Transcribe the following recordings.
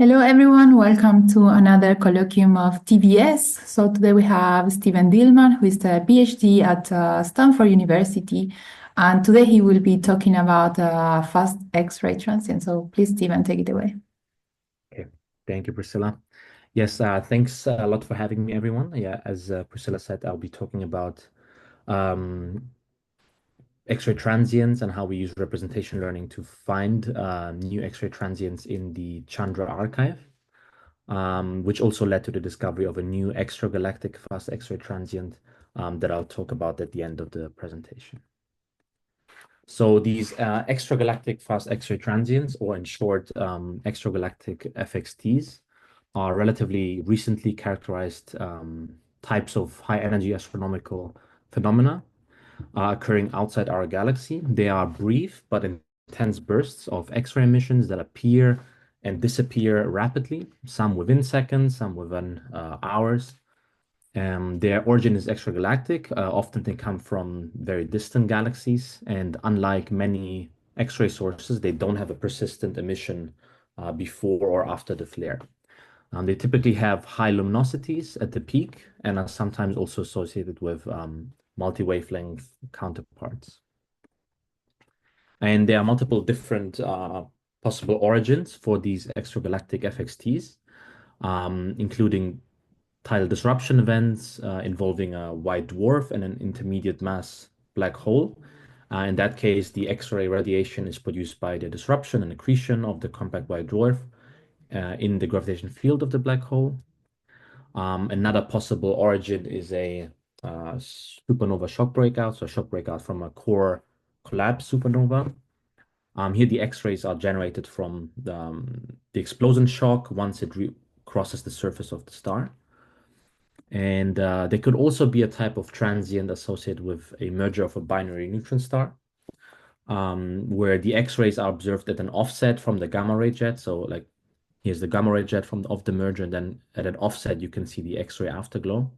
Hello, everyone. Welcome to another colloquium of TBS. So today we have Stephen Dillman, who is a PhD at Stanford University. And today he will be talking about fast X-ray transient. So please, Stephen, take it away. Okay, thank you, Priscilla. Yes, thanks a lot for having me, everyone. Yeah, as Priscilla said, I'll be talking about um, X-ray transients and how we use representation learning to find new X-ray transients in the Chandra archive, which also led to the discovery of a new extragalactic fast X-ray transient that I'll talk about at the end of the presentation. So these extragalactic fast X-ray transients, or in short, extragalactic FXTs, are relatively recently characterized types of high energy astronomical phenomena occurring outside our galaxy. They are brief but intense bursts of X-ray emissions that appear and disappear rapidly, some within seconds, some within hours. Their origin is extragalactic. Often they come from very distant galaxies, and unlike many X-ray sources, they don't have a persistent emission before or after the flare. They typically have high luminosities at the peak and are sometimes also associated with multi-wavelength counterparts. And there are multiple different possible origins for these extragalactic FXTs, including tidal disruption events involving a white dwarf and an intermediate mass black hole. In that case, the X-ray radiation is produced by the disruption and accretion of the compact white dwarf in the gravitational field of the black hole. Another possible origin is a supernova shock breakout, so shock breakout from a core collapse supernova. Here, the X-rays are generated from the explosion shock once it crosses the surface of the star. And they could also be a type of transient associated with a merger of a binary neutron star, where the X-rays are observed at an offset from the gamma ray jet. So, like, here's the gamma ray jet of the merger, and then at an offset, you can see the X-ray afterglow.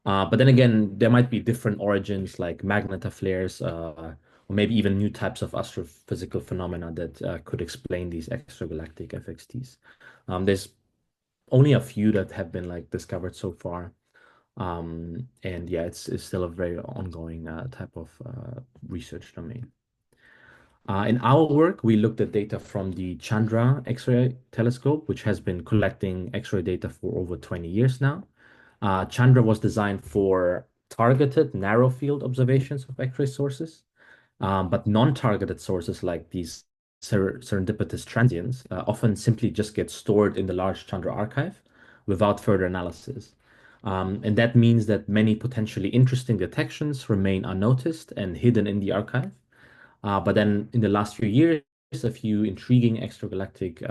But then again, there might be different origins like magnetoflares, or maybe even new types of astrophysical phenomena that could explain these extragalactic FXTs. There's only a few that have been like discovered so far. And yeah, it's still a very ongoing type of research domain. In our work, we looked at data from the Chandra X-ray telescope, which has been collecting X-ray data for over 20 years now. Chandra was designed for targeted narrow field observations of X-ray sources, but non-targeted sources like these serendipitous transients often simply just get stored in the large Chandra archive without further analysis. And that means that many potentially interesting detections remain unnoticed and hidden in the archive. But then in the last few years, a few intriguing extragalactic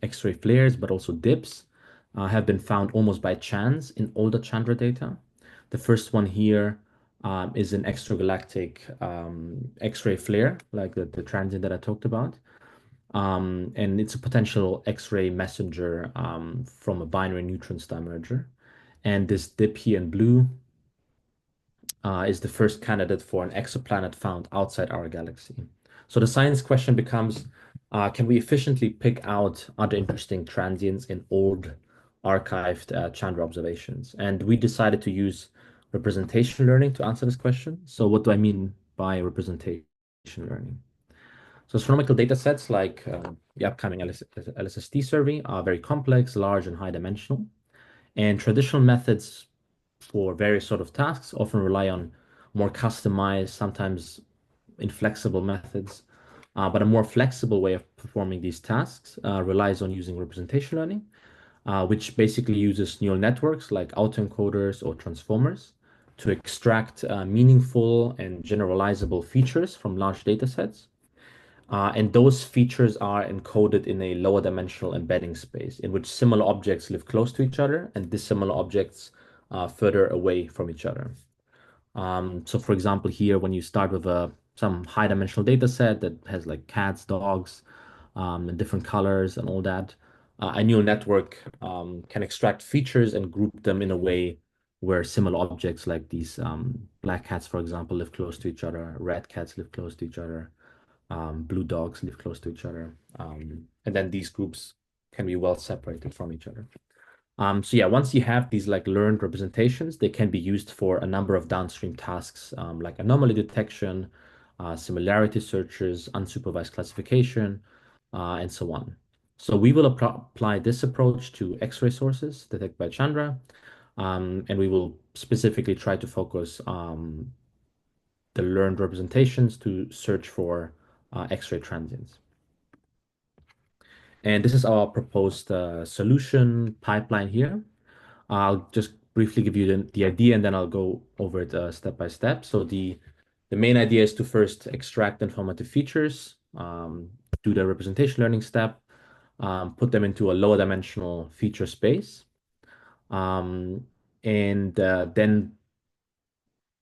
X-ray flares, but also dips, have been found almost by chance in older Chandra data. The first one here is an extragalactic X-ray flare, like the transient that I talked about. And it's a potential X-ray messenger from a binary neutron star merger. And this dip here in blue is the first candidate for an exoplanet found outside our galaxy. So the science question becomes, can we efficiently pick out other interesting transients in old archived Chandra observations? And we decided to use representation learning to answer this question. So what do I mean by representation learning? So astronomical data sets like the upcoming LSST survey are very complex, large, and high dimensional. And traditional methods for various sort of tasks often rely on more customized, sometimes inflexible methods. But a more flexible way of performing these tasks relies on using representation learning, which basically uses neural networks like autoencoders or transformers to extract meaningful and generalizable features from large data sets. And those features are encoded in a lower dimensional embedding space in which similar objects live close to each other and dissimilar objects further away from each other. So for example, here, when you start with some high dimensional data set that has like cats, dogs, and different colors and all that, a neural network can extract features and group them in a way where similar objects like these black cats, for example, live close to each other, red cats live close to each other, blue dogs live close to each other. And then these groups can be well separated from each other. So yeah, once you have these like learned representations, they can be used for a number of downstream tasks, like anomaly detection, similarity searches, unsupervised classification, and so on. So we will apply this approach to X-ray sources detected by Chandra, and we will specifically try to focus the learned representations to search for X-ray transients. And this is our proposed solution pipeline here. I'll just briefly give you the idea, and then I'll go over it step by step. So the main idea is to first extract informative features, do the representation learning step, put them into a lower dimensional feature space, and then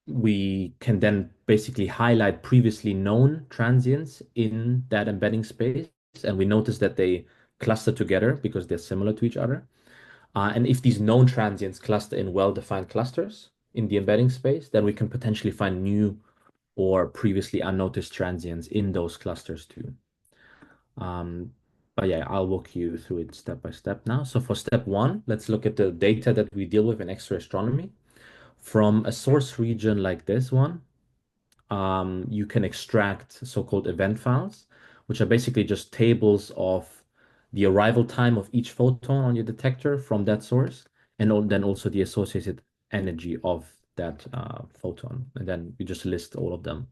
we can then basically highlight previously known transients in that embedding space, and we notice that they cluster together because they're similar to each other. And if these known transients cluster in well-defined clusters in the embedding space, then we can potentially find new or previously unnoticed transients in those clusters too. But yeah, I'll walk you through it step by step now. So for step one, let's look at the data that we deal with in X-ray astronomy. From a source region like this one, you can extract so-called event files, which are basically just tables of the arrival time of each photon on your detector from that source, and then also the associated energy of that photon. And then you just list all of them.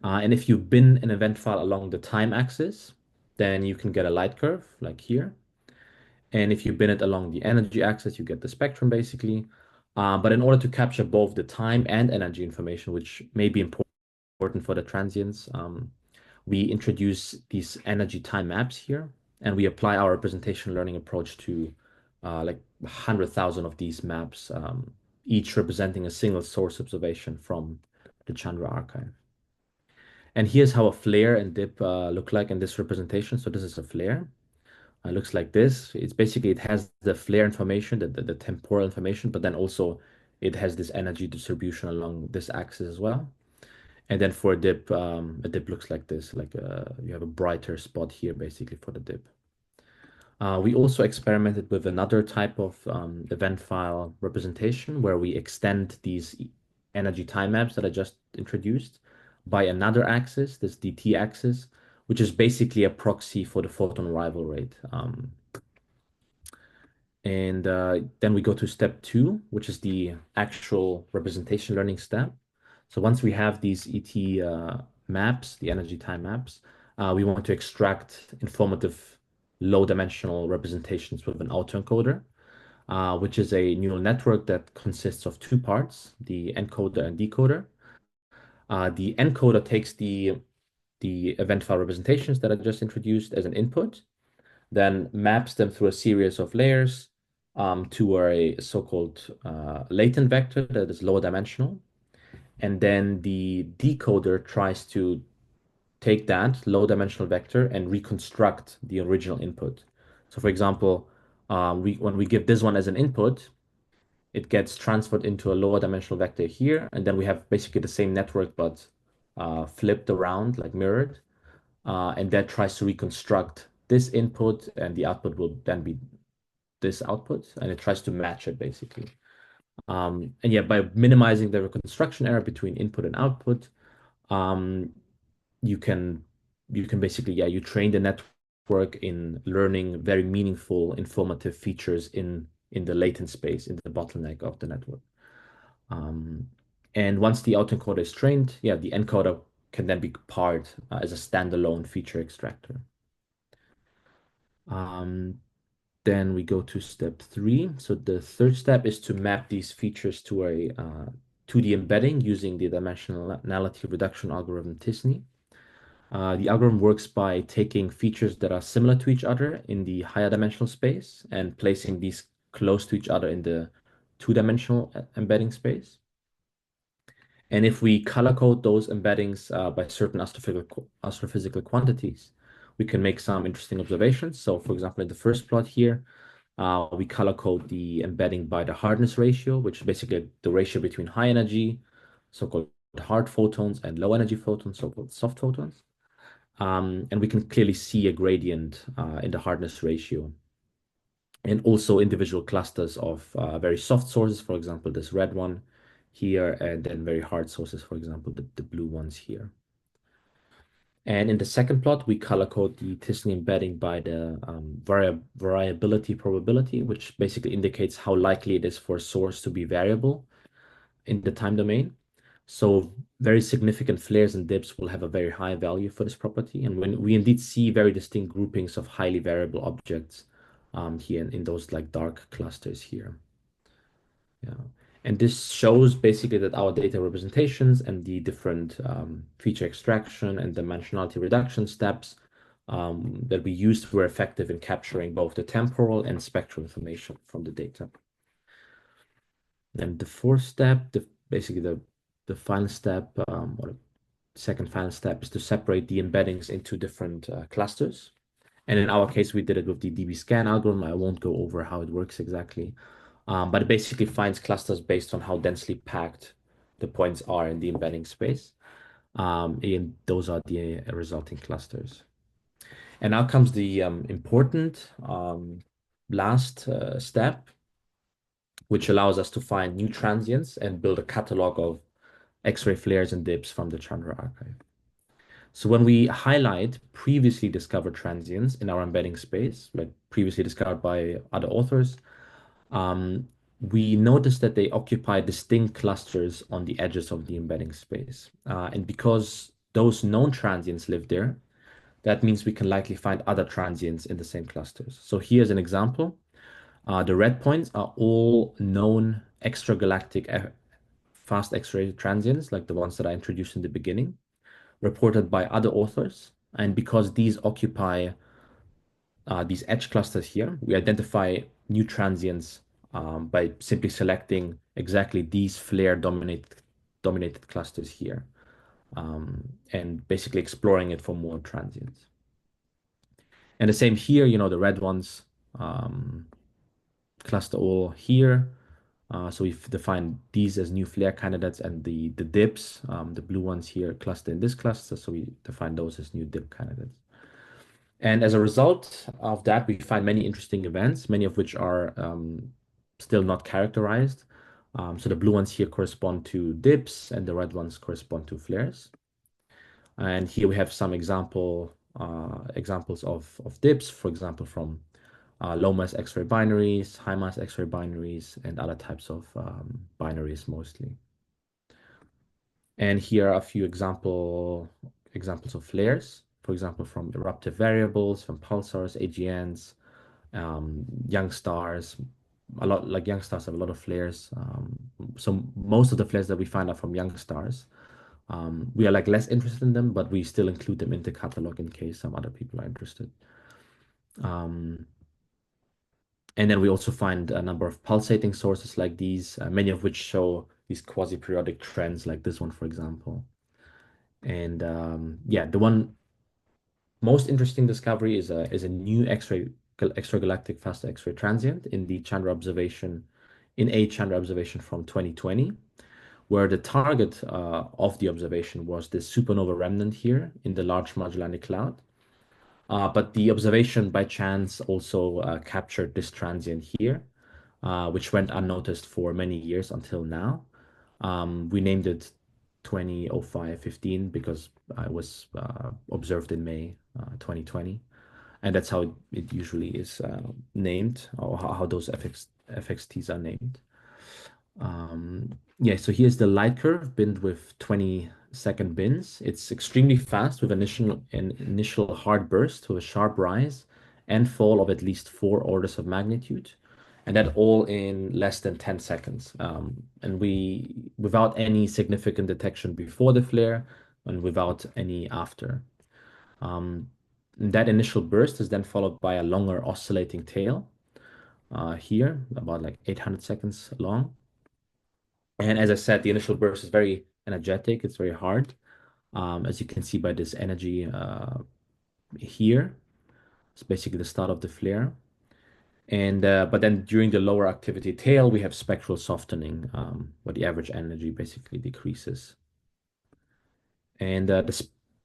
And if you bin an event file along the time axis, then you can get a light curve like here. And if you bin it along the energy axis, you get the spectrum basically. But in order to capture both the time and energy information, which may be important for the transients, we introduce these energy time maps here, and we apply our representation learning approach to like 100,000 of these maps, each representing a single source observation from the Chandra archive. And here's how a flare and dip look like in this representation. So this is a flare. It looks like this. It's basically, it has the flare information, the temporal information, but then also it has this energy distribution along this axis as well. And then for a dip looks like this, like you have a brighter spot here basically for the dip. We also experimented with another type of event file representation where we extend these energy time maps that I just introduced by another axis, this DT axis, which is basically a proxy for the photon arrival rate. And then we go to step two, which is the actual representation learning step. So once we have these ET maps, the energy time maps, we want to extract informative low dimensional representations with an autoencoder, which is a neural network that consists of two parts, the encoder and decoder. The encoder takes the event file representations that I just introduced as an input, then maps them through a series of layers to a so-called latent vector that is lower dimensional. And then the decoder tries to take that low dimensional vector and reconstruct the original input. So for example, when we give this one as an input, it gets transferred into a lower dimensional vector here, and then we have basically the same network but flipped around, like mirrored, and that tries to reconstruct this input, and the output will then be this output, and it tries to match it basically. And yeah, by minimizing the reconstruction error between input and output, you can basically, yeah, you train the network in learning very meaningful, informative features in the latent space, in the bottleneck of the network. And once the autoencoder is trained, yeah, the encoder can then be part as a standalone feature extractor. Then we go to step three. So the third step is to map these features to a 2D embedding using the dimensionality reduction algorithm t-SNE. The algorithm works by taking features that are similar to each other in the higher dimensional space and placing these close to each other in the two-dimensional embedding space. And if we color code those embeddings by certain astrophysical quantities, we can make some interesting observations. So for example, in the first plot here, we color code the embedding by the hardness ratio, which is basically the ratio between high energy, so-called hard photons, and low energy photons, so-called soft photons. And we can clearly see a gradient in the hardness ratio and also individual clusters of very soft sources, for example, this red one here, and then very hard sources, for example, the blue ones here. And in the second plot, we color code the t-SNE embedding by the variability probability, which basically indicates how likely it is for a source to be variable in the time domain. So very significant flares and dips will have a very high value for this property. And when we indeed see very distinct groupings of highly variable objects here in those like dark clusters here. Yeah. And this shows basically that our data representations and the different feature extraction and dimensionality reduction steps that we used were effective in capturing both the temporal and spectral information from the data. And the fourth step, basically the final step, or the second final step, is to separate the embeddings into different clusters. And in our case, we did it with the DBSCAN algorithm. I won't go over how it works exactly, but it basically finds clusters based on how densely packed the points are in the embedding space. And those are the resulting clusters. And now comes the important last step, which allows us to find new transients and build a catalog of X-ray flares and dips from the Chandra archive. So when we highlight previously discovered transients in our embedding space, like previously discovered by other authors, we notice that they occupy distinct clusters on the edges of the embedding space. And because those known transients live there, that means we can likely find other transients in the same clusters. So here's an example. The red points are all known extragalactic fast X-ray transients, like the ones that I introduced in the beginning, reported by other authors. And because these occupy these edge clusters here, we identify new transients by simply selecting exactly these flare dominated clusters here, and basically exploring it for more transients. And the same here, the red ones cluster all here. So we've defined these as new flare candidates, and the dips, the blue ones here, cluster in this cluster. So we define those as new dip candidates. And as a result of that, we find many interesting events, many of which are still not characterized. So the blue ones here correspond to dips, and the red ones correspond to flares. And here we have some examples of dips, for example, from low mass X-ray binaries, high mass X-ray binaries, and other types of binaries mostly. And here are a few examples of flares, for example, from eruptive variables, from pulsars, AGNs, young stars. A lot like young stars have a lot of flares. So most of the flares that we find are from young stars. We are like less interested in them, but we still include them in the catalog in case some other people are interested. And then we also find a number of pulsating sources like these, many of which show these quasi-periodic trends, like this one, for example. And yeah, the one most interesting discovery is a new extragalactic fast X-ray transient in a Chandra observation from 2020, where the target of the observation was this supernova remnant here in the Large Magellanic Cloud. But the observation by chance also captured this transient here, which went unnoticed for many years until now. We named it 2005-15 because I was observed in May 2020. And that's how it usually is named, or how those FXTs are named. Yeah, so here's the light curve binned with 20-second bins. It's extremely fast with an initial hard burst with a sharp rise and fall of at least 4 orders of magnitude, and that all in less than 10 seconds. And without any significant detection before the flare and without any after. That initial burst is then followed by a longer oscillating tail here, about like 800 seconds long. And as I said, the initial burst is very energetic. It's very hard, as you can see by this energy here. It's basically the start of the flare. And but then during the lower activity tail, we have spectral softening, where the average energy basically decreases. And the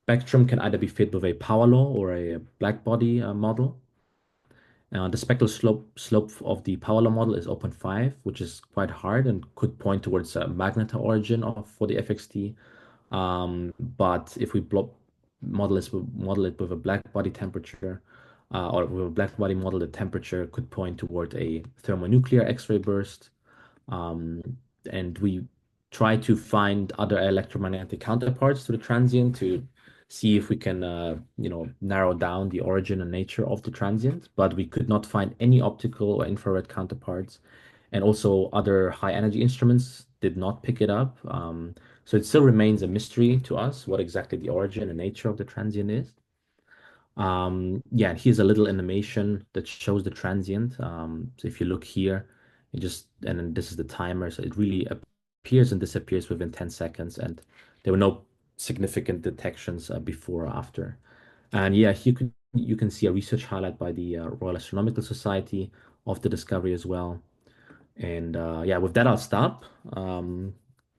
spectrum can either be fit with a power law or a black body model. The spectral slope of the power law model is 0.5, which is quite hard and could point towards a magnetar origin for the FXT. But if we model it with a black body temperature, or with a black body model, the temperature could point toward a thermonuclear X-ray burst. And we try to find other electromagnetic counterparts to the transient to see if we can, narrow down the origin and nature of the transient, but we could not find any optical or infrared counterparts. And also other high energy instruments did not pick it up. So it still remains a mystery to us what exactly the origin and nature of the transient is. Yeah, here's a little animation that shows the transient. So if you look here, and then this is the timer. So it really appears and disappears within 10 seconds. And there were no significant detections before or after. And yeah, you can see a research highlight by the Royal Astronomical Society of the discovery as well. And yeah, with that, I'll stop.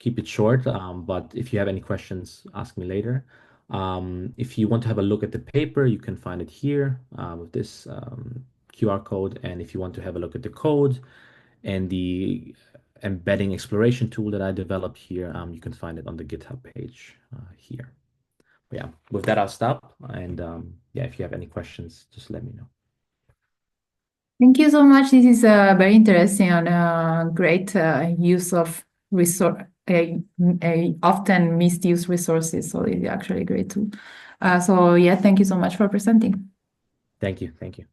Keep it short, but if you have any questions, ask me later. If you want to have a look at the paper, you can find it here with this QR code. And if you want to have a look at the code and the embedding exploration tool that I developed here, you can find it on the GitHub page here. But yeah, with that, I'll stop. And yeah, if you have any questions, just let me know. Thank you so much. This is very interesting and great use of resource, often misused resources. So it's actually great too. So yeah, thank you so much for presenting. Thank you. Thank you.